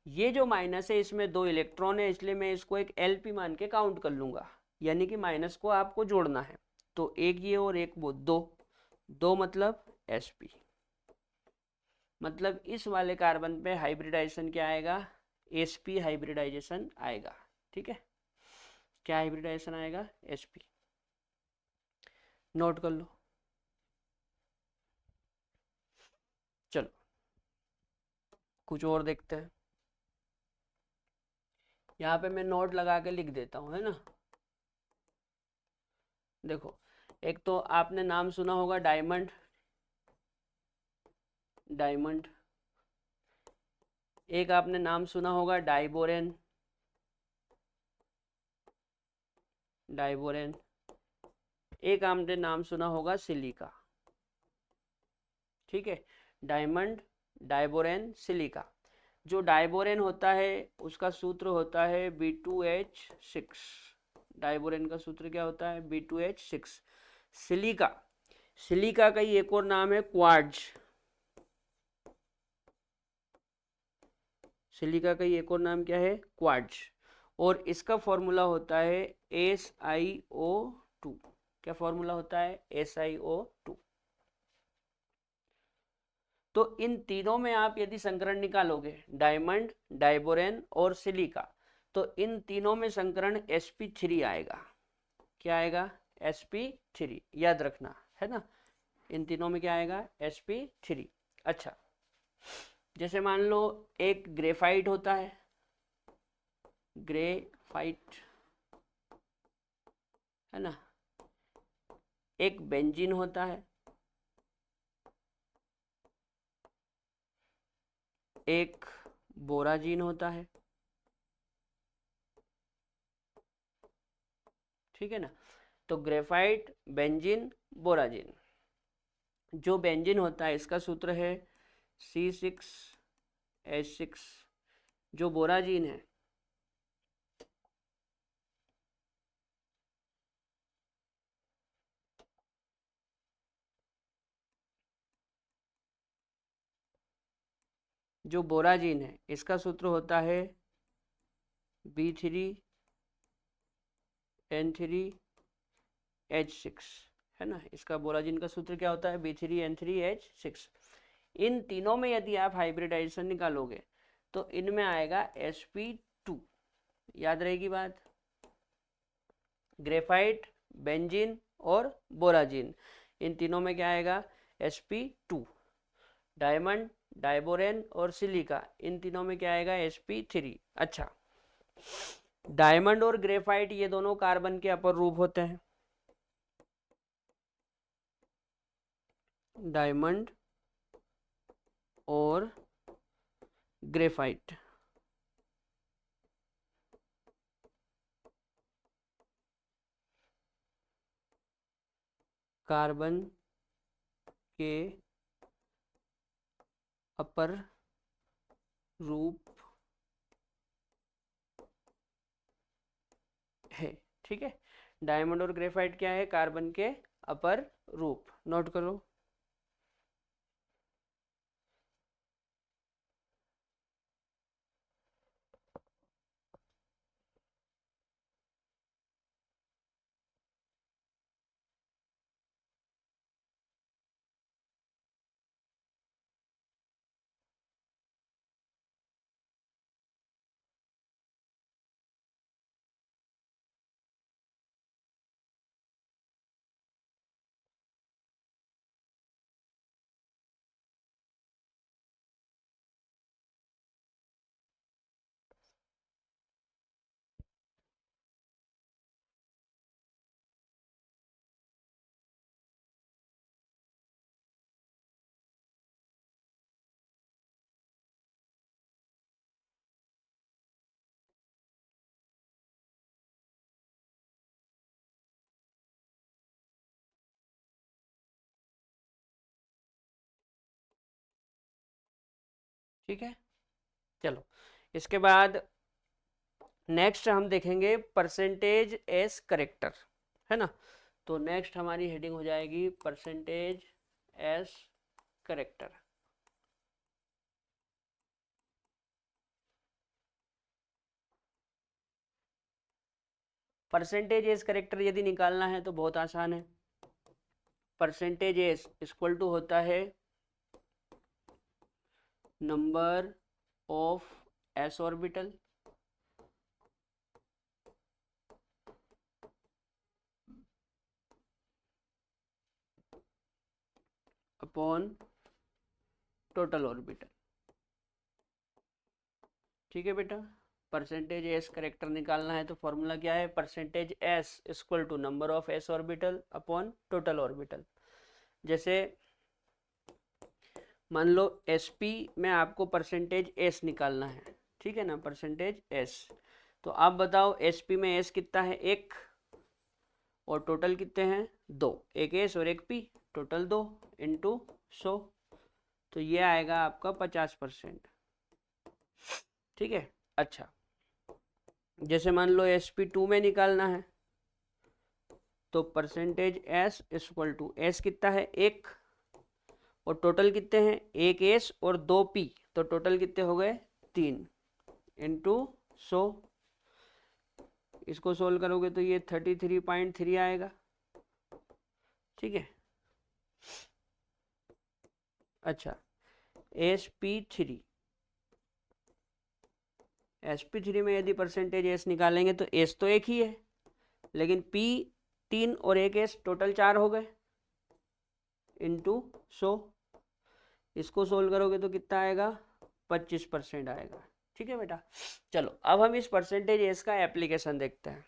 Speaker 1: ये जो माइनस है इसमें 2 इलेक्ट्रॉन है इसलिए मैं इसको एक एलपी मान के काउंट कर लूंगा, यानी कि माइनस को आपको जोड़ना है, तो एक ये और एक वो, 2, 2 मतलब sp, मतलब इस वाले कार्बन पे हाइब्रिडाइजेशन क्या आएगा, sp हाइब्रिडाइजेशन आएगा, ठीक है। क्या हाइब्रिडाइजेशन आएगा sp, नोट कर लो। चलो कुछ और देखते हैं, यहाँ पे मैं नोट लगा के लिख देता हूँ, है ना। देखो एक तो आपने नाम सुना होगा डायमंड, डायमंड, एक आपने नाम सुना होगा डाइबोरेन, डाइबोरेन, एक आपने नाम सुना होगा सिलिका, ठीक है। Diamond, diborane, silica. जो डाइबोरेन होता है उसका सूत्र होता है B2H6, डाइबोरेन का सूत्र क्या होता है B2H6। सिलिका, सिलिका का ही एक और नाम है क्वार्ट्ज, सिलिका का ही एक और नाम क्या है क्वार्ट्ज, और इसका फॉर्मूला होता है SiO2, क्या फॉर्मूला होता है SiO2। तो इन तीनों में आप यदि संकरण निकालोगे डायमंड, डाइबोरेन और सिलिका, तो इन तीनों में संकरण sp3 आएगा, क्या आएगा sp3, याद रखना है ना, इन तीनों में क्या आएगा sp3। अच्छा जैसे मान लो एक ग्रेफाइट होता है, ग्रेफाइट है ना, एक बेंजीन होता है, एक बोराजीन होता है, ठीक है ना। तो ग्रेफाइट, बेंजीन, बोराजीन। जो बेंजीन होता है इसका सूत्र है C6H6। जो बोराजीन है इसका सूत्र होता है B3N3H6, है ना। इसका बोराजीन का सूत्र क्या होता है? B3N3H6। इन तीनों में यदि आप हाइब्रिडाइजेशन निकालोगे तो इनमें आएगा sp2। याद रहेगी बात। ग्रेफाइट, बेंजीन और बोराजीन, इन तीनों में क्या आएगा? sp2। डायमंड, डाइबोरेन और सिलिका, इन तीनों में क्या आएगा? sp3। अच्छा, डायमंड और ग्रेफाइट ये दोनों कार्बन के अपर रूप होते हैं। डायमंड और ग्रेफाइट कार्बन के अपर रूप है, ठीक है। डायमंड और ग्रेफाइट क्या है? कार्बन के अपर रूप। नोट करो। ठीक है, चलो इसके बाद नेक्स्ट हम देखेंगे परसेंटेज एस करेक्टर, है ना। तो नेक्स्ट हमारी हेडिंग हो जाएगी percentage S character. Percentage S character यदि निकालना है तो बहुत आसान है। परसेंटेज एस इक्वल टू होता है number of S orbital upon total orbital, ठीक है बेटा। परसेंटेज एस करेक्टर निकालना है तो फॉर्मूला क्या है? Percentage S equal to number of S orbital upon total orbital. जैसे मान लो sp में आपको परसेंटेज s निकालना है, ठीक है ना, परसेंटेज s। तो आप बताओ sp में s कितना है? 1, और टोटल कितने हैं? 2। एक s और एक p, टोटल 2 इंटू 100, तो ये आएगा आपका 50%, ठीक है। अच्छा, जैसे मान लो sp2 में निकालना है तो percentage s equal to s कितना है? 1, और टोटल कितने हैं? एक एस और 2 पी, तो टोटल कितने हो गए? 3 इंटू 100। इसको सोल्व करोगे तो ये 33.3 आएगा, ठीक है। अच्छा, sp3 में यदि परसेंटेज एस निकालेंगे तो एस तो एक ही है, लेकिन पी 3 और एक एस, टोटल 4 हो गए इंटू 100। इसको सोल्व करोगे तो कितना आएगा? 25% आएगा, ठीक है बेटा। चलो अब हम इस परसेंटेज एस का एप्लीकेशन देखते हैं।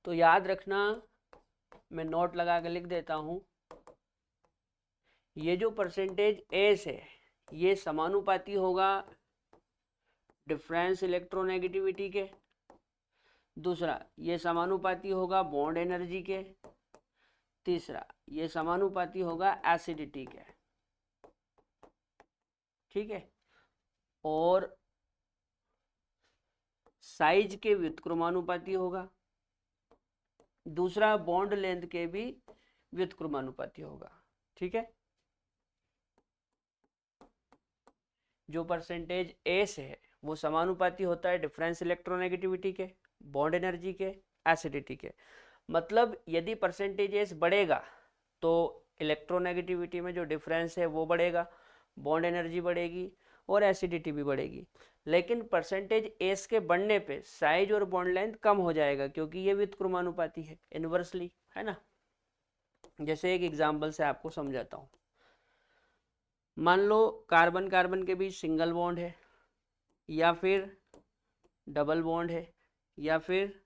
Speaker 1: तो याद रखना, मैं नोट लगा के लिख देता हूं, ये जो परसेंटेज एस है ये समानुपाती होगा डिफरेंस इलेक्ट्रोनेगेटिविटी के। दूसरा, ये समानुपाती होगा बॉन्ड एनर्जी के। तीसरा, ये समानुपाती होगा एसिडिटी के। ठीक है, और साइज के व्युत्क्रमानुपाती होगा। दूसरा, बॉन्ड लेंथ के भी व्युत्क्रमानुपाती होगा। ठीक है, जो परसेंटेज एस है वो समानुपाती होता है डिफरेंस इलेक्ट्रोनेगेटिविटी के, बॉन्ड एनर्जी के, एसिडिटी के। मतलब यदि परसेंटेज एस बढ़ेगा तो इलेक्ट्रोनेगेटिविटी में जो डिफरेंस है वो बढ़ेगा, बॉन्ड एनर्जी बढ़ेगी और एसिडिटी भी बढ़ेगी। लेकिन परसेंटेज एस के बढ़ने पे साइज और बॉन्ड लेंथ कम हो जाएगा क्योंकि ये व्युत्क्रमानुपाती है, इनवर्सली, है ना। जैसे एक एग्जांपल से आपको समझाता हूँ। मान लो कार्बन कार्बन के बीच सिंगल बॉन्ड है, या फिर डबल बॉन्ड है, या फिर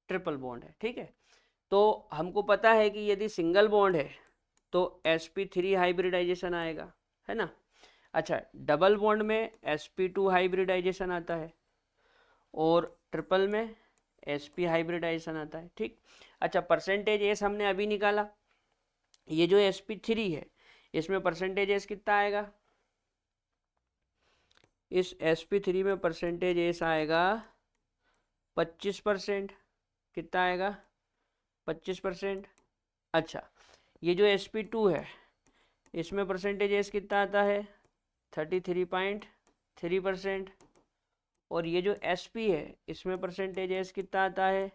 Speaker 1: ट्रिपल बॉन्ड है। ठीक है, तो हमको पता है कि यदि सिंगल बॉन्ड है तो sp3 हाइब्रिडाइजेशन आएगा, है ना। अच्छा, डबल बॉन्ड में sp2 हाइब्रिडाइजेशन आता है और ट्रिपल में sp हाइब्रिडाइजेशन आता है। ठीक, अच्छा, परसेंटेज एस हमने अभी निकाला। ये जो sp3 है इसमें परसेंटेज एस कितना आएगा? इस sp3 में परसेंटेज एस आएगा 25%। कितना आएगा? 25%। अच्छा, ये जो sp2 है इसमें परसेंटेज एस कितना आता है? 33.3%। और ये जो sp है इसमें परसेंटेज एस कितना आता है?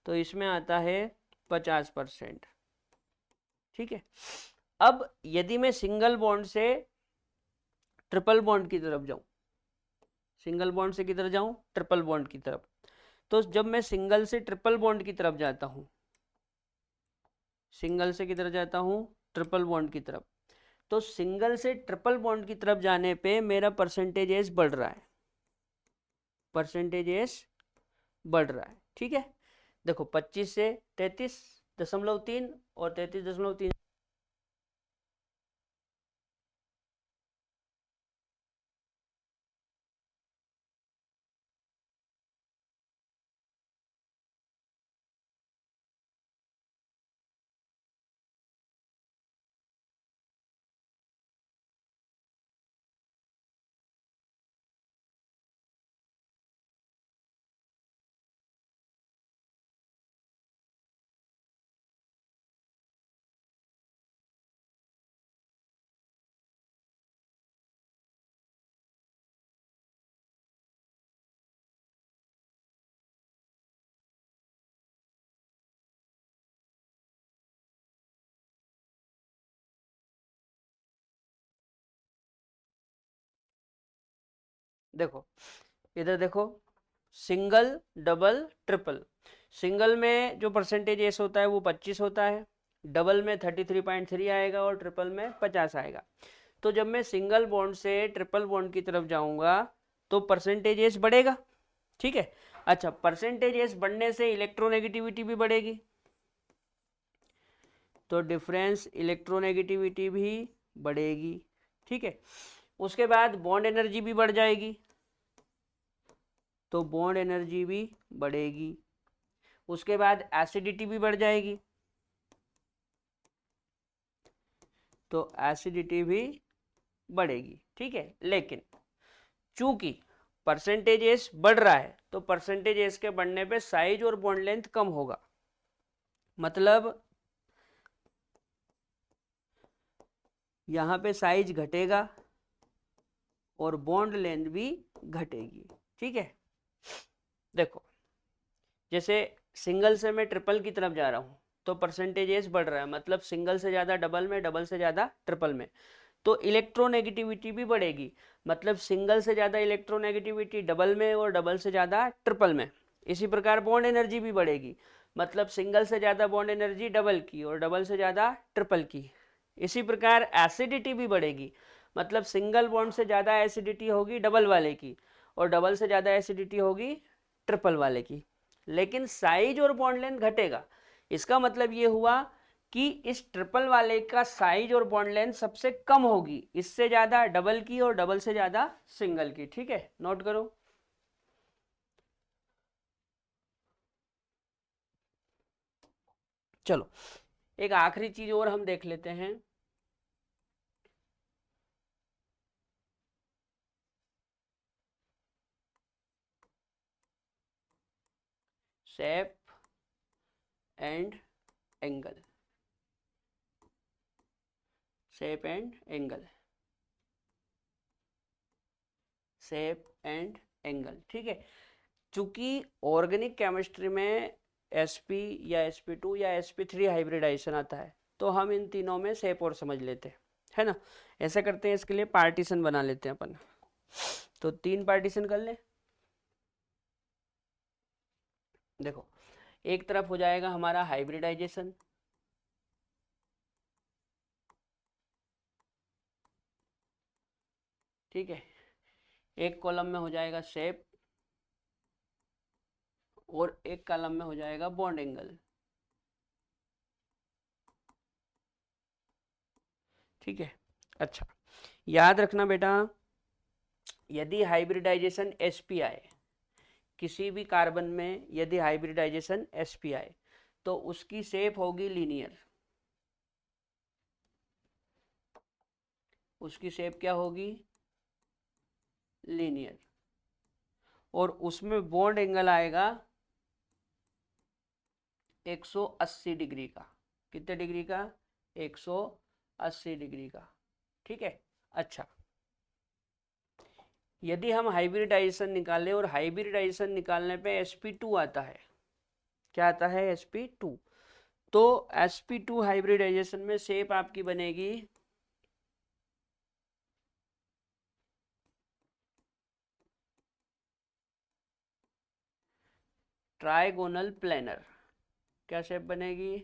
Speaker 1: तो इसमें आता है 50%। ठीक है, अब यदि मैं सिंगल बॉन्ड से ट्रिपल बॉन्ड की तरफ जाऊं, सिंगल बॉन्ड से किधर जाऊं? ट्रिपल बॉन्ड की तरफ। तो जब मैं सिंगल से ट्रिपल बॉन्ड की तरफ जाता हूं, सिंगल से किधर जाता हूं? ट्रिपल बॉन्ड की तरफ। तो सिंगल से ट्रिपल बॉन्ड की तरफ जाने पे मेरा परसेंटेज एस बढ़ रहा है, परसेंटेज एस बढ़ रहा है। ठीक है, देखो 25 से 33.3 और 33.3। देखो इधर देखो, सिंगल, डबल, ट्रिपल। सिंगल में जो परसेंटेज एस होता है वो 25 होता है, डबल में 33.3 आएगा और ट्रिपल में 50 आएगा। तो जब मैं सिंगल बॉन्ड से ट्रिपल बॉन्ड की तरफ जाऊंगा तो परसेंटेज एस बढ़ेगा। ठीक है, अच्छा, परसेंटेज एस बढ़ने से इलेक्ट्रोनेगेटिविटी भी बढ़ेगी, तो डिफरेंस इलेक्ट्रोनेगेटिविटी भी बढ़ेगी। ठीक है, उसके बाद बॉन्ड एनर्जी भी बढ़ जाएगी, तो बॉन्ड एनर्जी भी बढ़ेगी। उसके बाद एसिडिटी भी बढ़ जाएगी, तो एसिडिटी भी बढ़ेगी। ठीक है, लेकिन चूंकि परसेंटेज एस बढ़ रहा है तो परसेंटेज एस के बढ़ने पे साइज और बॉन्ड लेंथ कम होगा। मतलब यहां पे साइज घटेगा और बॉन्ड लेंथ भी घटेगी। ठीक है, देखो जैसे सिंगल से मैं ट्रिपल की तरफ जा रहा हूं तो परसेंटेज एस बढ़ रहा है, मतलब सिंगल से ज्यादा डबल में, डबल से ज्यादा ट्रिपल में, तो इलेक्ट्रोनेगेटिविटी भी बढ़ेगी। मतलब सिंगल से ज्यादा इलेक्ट्रोनेगेटिविटी डबल में और डबल से ज्यादा ट्रिपल में। इसी प्रकार बॉन्ड एनर्जी भी बढ़ेगी, मतलब सिंगल से ज्यादा बॉन्ड एनर्जी डबल की और डबल से ज्यादा ट्रिपल की। इसी प्रकार एसिडिटी भी बढ़ेगी, मतलब सिंगल बॉन्ड से ज्यादा एसिडिटी होगी डबल वाले की और डबल से ज्यादा एसिडिटी होगी ट्रिपल वाले की। लेकिन साइज और बॉन्ड लेंथ घटेगा। इसका मतलब ये हुआ कि इस ट्रिपल वाले का साइज और बॉन्ड लेंथ सबसे कम होगी, इससे ज्यादा डबल की और डबल से ज्यादा सिंगल की। ठीक है, नोट करो। चलो एक आखिरी चीज और हम देख लेते हैं। Shape and angle, shape and angle, shape and angle. ठीक है, चूंकि ऑर्गेनिक केमिस्ट्री में sp या sp2 या sp3 हाइब्रिडाइजेशन आता है, तो हम इन तीनों में शेप और समझ लेते हैं, है ना। ऐसा करते हैं, इसके लिए पार्टीशन बना लेते हैं अपन। तो 3 पार्टीशन कर ले। देखो, एक तरफ हो जाएगा हमारा हाइब्रिडाइजेशन, ठीक है। एक कॉलम में हो जाएगा शेप और एक कॉलम में हो जाएगा बॉन्ड एंगल। ठीक है, अच्छा याद रखना बेटा, यदि हाइब्रिडाइजेशन sp आए, किसी भी कार्बन में यदि हाइब्रिडाइजेशन sp आए, तो उसकी शेप होगी लीनियर। उसकी शेप क्या होगी? लीनियर। और उसमें बॉन्ड एंगल आएगा 180 डिग्री का। कितने डिग्री का? 180 डिग्री का। ठीक है, अच्छा यदि हम हाइब्रिडाइजेशन निकालें और हाइब्रिडाइजेशन निकालने पे sp2 आता है, क्या आता है? sp2। तो sp2 हाइब्रिडाइजेशन में शेप आपकी बनेगी ट्राइगोनल प्लेनर। क्या शेप बनेगी?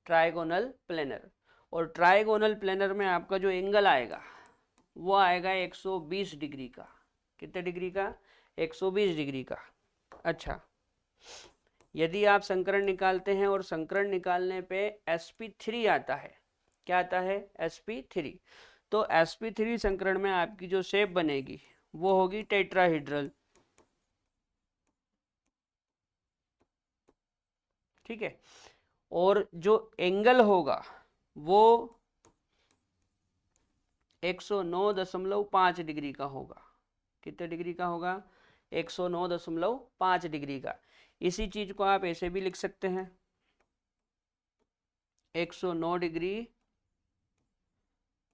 Speaker 1: Trigonal planar. और ट्राइगोनल प्लेनर में आपका जो एंगल आएगा वो आएगा 120 डिग्री का। कितने डिग्री का? 120 डिग्री का। अच्छा, यदि आप संकरण निकालते हैं और संकरण निकालने पे sp3 आता है, क्या आता है? sp3। तो sp3 संकरण में आपकी जो शेप बनेगी वो होगी टेट्राहीड्रल। ठीक है, और जो एंगल होगा वो 109.5 डिग्री का होगा। कितने डिग्री का होगा? 109.5 डिग्री का। इसी चीज को आप ऐसे भी लिख सकते हैं, 109 डिग्री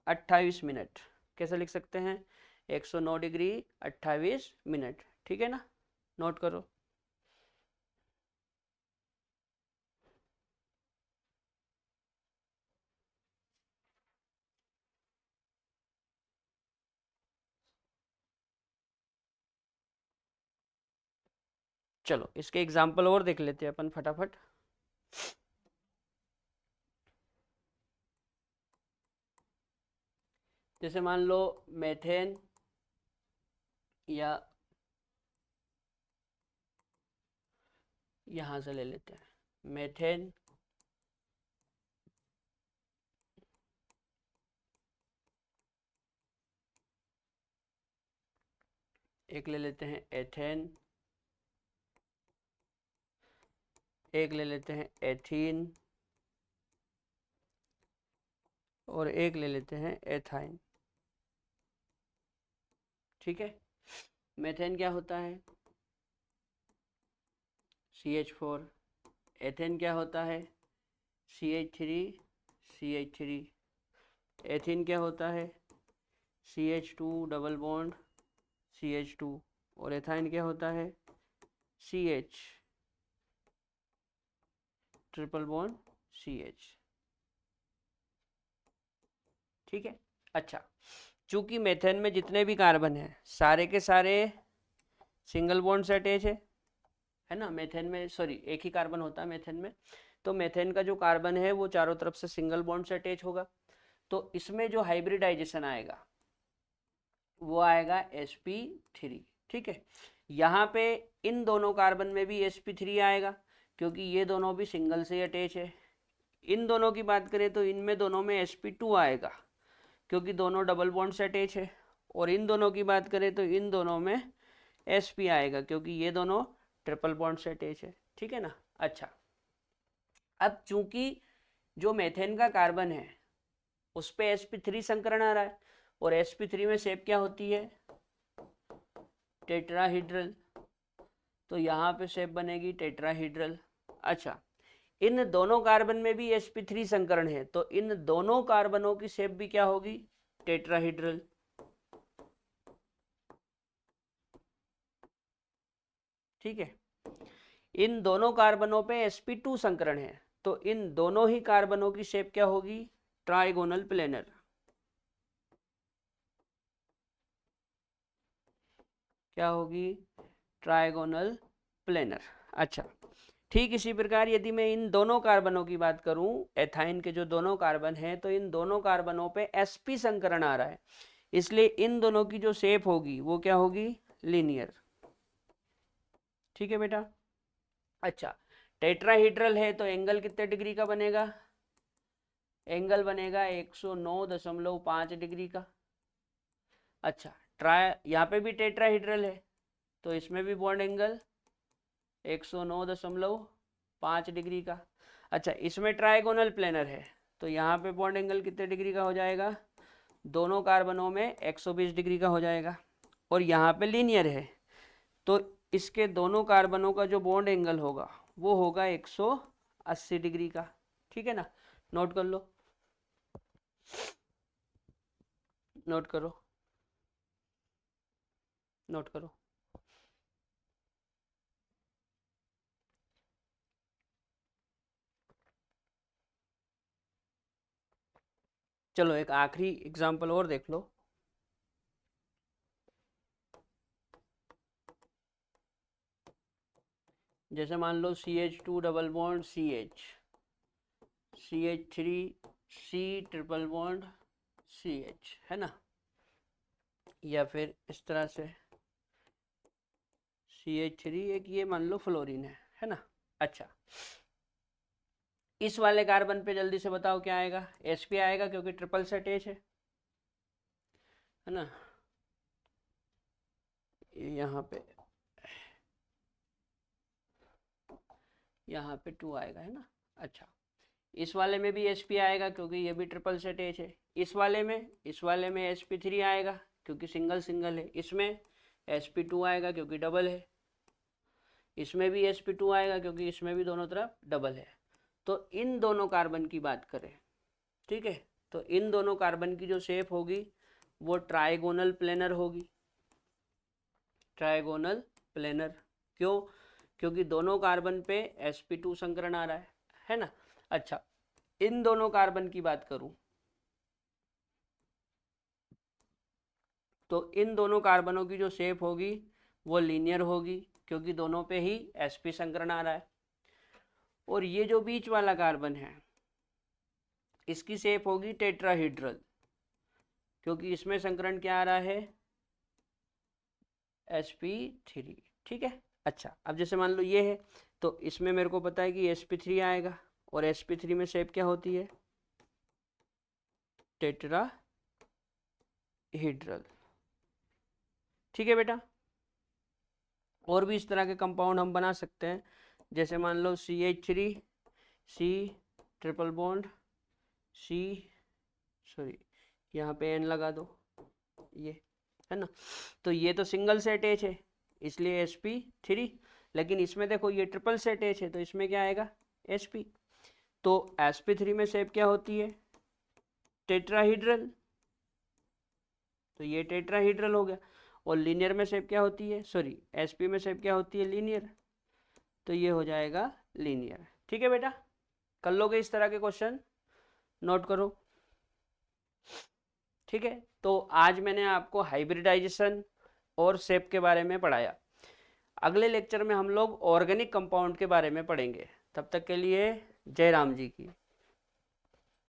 Speaker 1: 28 मिनट। कैसे लिख सकते हैं? 109 डिग्री 28 मिनट। ठीक है ना, नोट करो। चलो इसके एग्जाम्पल और देख लेते हैं अपन फटाफट। जैसे मान लो मेथेन या यहां से ले लेते हैं मेथेन, एक ले लेते हैं एथेन, एक ले लेते हैं एथीन, और एक ले लेते हैं एथाइन। ठीक है, मेथेन क्या होता है? CH4। एथेन क्या होता है? CH3 CH3। एथीन क्या होता है? CH2 double bond CH2। और एथाइन क्या होता है? CH triple bond CH। ठीक है, अच्छा चूंकि मेथेन में जितने भी कार्बन हैं सारे के सारे सिंगल बॉन्ड से अटैच है ना। मेथेन में सॉरी एक ही कार्बन होता है मेथेन में, तो मेथेन का जो कार्बन है वो चारों तरफ से सिंगल बॉन्ड से अटैच होगा। तो इसमें जो हाइब्रिडाइजेशन आएगा वो आएगा sp3। ठीक है, यहाँ पे इन दोनों कार्बन में भी sp3 आएगा, क्योंकि ये दोनों भी सिंगल से अटैच है। इन दोनों की बात करें तो इनमें दोनों में sp2 आएगा क्योंकि दोनों डबल बॉन्ड से अटैच है, और इन दोनों की बात करें तो इन दोनों में sp आएगा क्योंकि ये दोनों ट्रिपल बॉन्ड से अटैच है, ठीक है ना। अच्छा, अब चूंकि जो मेथेन का कार्बन है उस पे sp3 संकरण आ रहा है, और sp3 में शेप क्या होती है, टेट्राहीड्रल, तो यहाँ पे शेप बनेगी टेट्राहीड्रल। अच्छा, इन दोनों कार्बन में भी sp3 संकरण है, तो इन दोनों कार्बनों की शेप भी क्या होगी, टेट्राहीड्रल। ठीक है, इन दोनों कार्बनों पे sp2 संकरण है, तो इन दोनों ही कार्बनों की शेप क्या होगी, ट्राइगोनल प्लेनर। क्या होगी, ट्राइगोनल प्लेनर। अच्छा, ठीक इसी प्रकार यदि मैं इन दोनों कार्बनों की बात करूं, एथाइन के जो दोनों कार्बन हैं, तो इन दोनों कार्बनों पे sp संकरण आ रहा है, इसलिए इन दोनों की जो शेप होगी वो क्या होगी, लीनियर। ठीक है बेटा। अच्छा, टेट्राहीड्रल है तो एंगल कितने डिग्री का बनेगा, एंगल बनेगा 109.5 डिग्री का। अच्छा, यहाँ पे भी टेट्राहीड्रल है तो इसमें भी बॉन्ड एंगल 109.5 डिग्री का। अच्छा, इसमें ट्राइगोनल प्लेनर है तो यहाँ पे बॉन्ड एंगल कितने डिग्री का हो जाएगा, दोनों कार्बनों में 120 डिग्री का हो जाएगा। और यहाँ पे लीनियर है तो इसके दोनों कार्बनों का जो बॉन्ड एंगल होगा वो होगा 180 डिग्री का। ठीक है ना, नोट कर लो, नोट करो, नोट करो। चलो एक आखिरी एग्जांपल और देख लो। जैसे मान लो CH2 double bond CH, CH3 C triple bond CH, है ना, या फिर इस तरह से CH3 एक ये मान लो फ्लोरीन है ना। अच्छा, इस वाले कार्बन पे जल्दी से बताओ क्या आएगा, sp आएगा क्योंकि ट्रिपल से अटैच है ना। यहाँ पे 2 आएगा, है ना। अच्छा, इस वाले में भी sp आएगा क्योंकि ये भी ट्रिपल से अटैच है। इस वाले में sp3 आएगा क्योंकि सिंगल सिंगल है। इसमें sp2 आएगा क्योंकि डबल है। इसमें भी sp2 आएगा क्योंकि इसमें भी दोनों तरफ डबल है। तो इन दोनों कार्बन की बात करें, ठीक है, तो इन दोनों कार्बन की जो शेप होगी वो ट्राइगोनल प्लेनर होगी, ट्राइगोनल प्लेनर। क्यों, क्योंकि दोनों कार्बन पे sp2 संकरण आ रहा है ना। अच्छा, इन दोनों कार्बन की बात करूं तो इन दोनों कार्बनों की जो शेप होगी वो लीनियर होगी क्योंकि दोनों पे ही sp संकरण आ रहा है। और ये जो बीच वाला कार्बन है इसकी शेप होगी टेट्राहीड्रल क्योंकि इसमें संकरण क्या आ रहा है, sp3। ठीक है। अच्छा, अब जैसे मान लो ये है तो इसमें मेरे को पता है कि sp3 आएगा, और sp3 में शेप क्या होती है, टेट्राहीड्रल। ठीक है बेटा। और भी इस तरह के कंपाउंड हम बना सकते हैं, जैसे मान लो CH3 C triple bond C, sorry यहाँ पे N लगा दो, ये है ना, तो ये तो सिंगल से अटैच है इसलिए sp3, लेकिन इसमें देखो ये ट्रिपल से अटैच है तो इसमें क्या आएगा, sp। तो sp3 में शेप क्या होती है, टेट्राहीड्रल, तो ये टेट्राहीड्रल हो गया। और लीनियर में शेप क्या होती है, सॉरी sp में शेप क्या होती है, लीनियर, तो ये हो जाएगा लीनियर। ठीक है बेटा, कर लोगे इस तरह के क्वेश्चन, नोट करो। ठीक है, तो आज मैंने आपको हाइब्रिडाइजेशन और शेप के बारे में पढ़ाया। अगले लेक्चर में हम लोग ऑर्गेनिक कंपाउंड के बारे में पढ़ेंगे। तब तक के लिए जय राम जी की।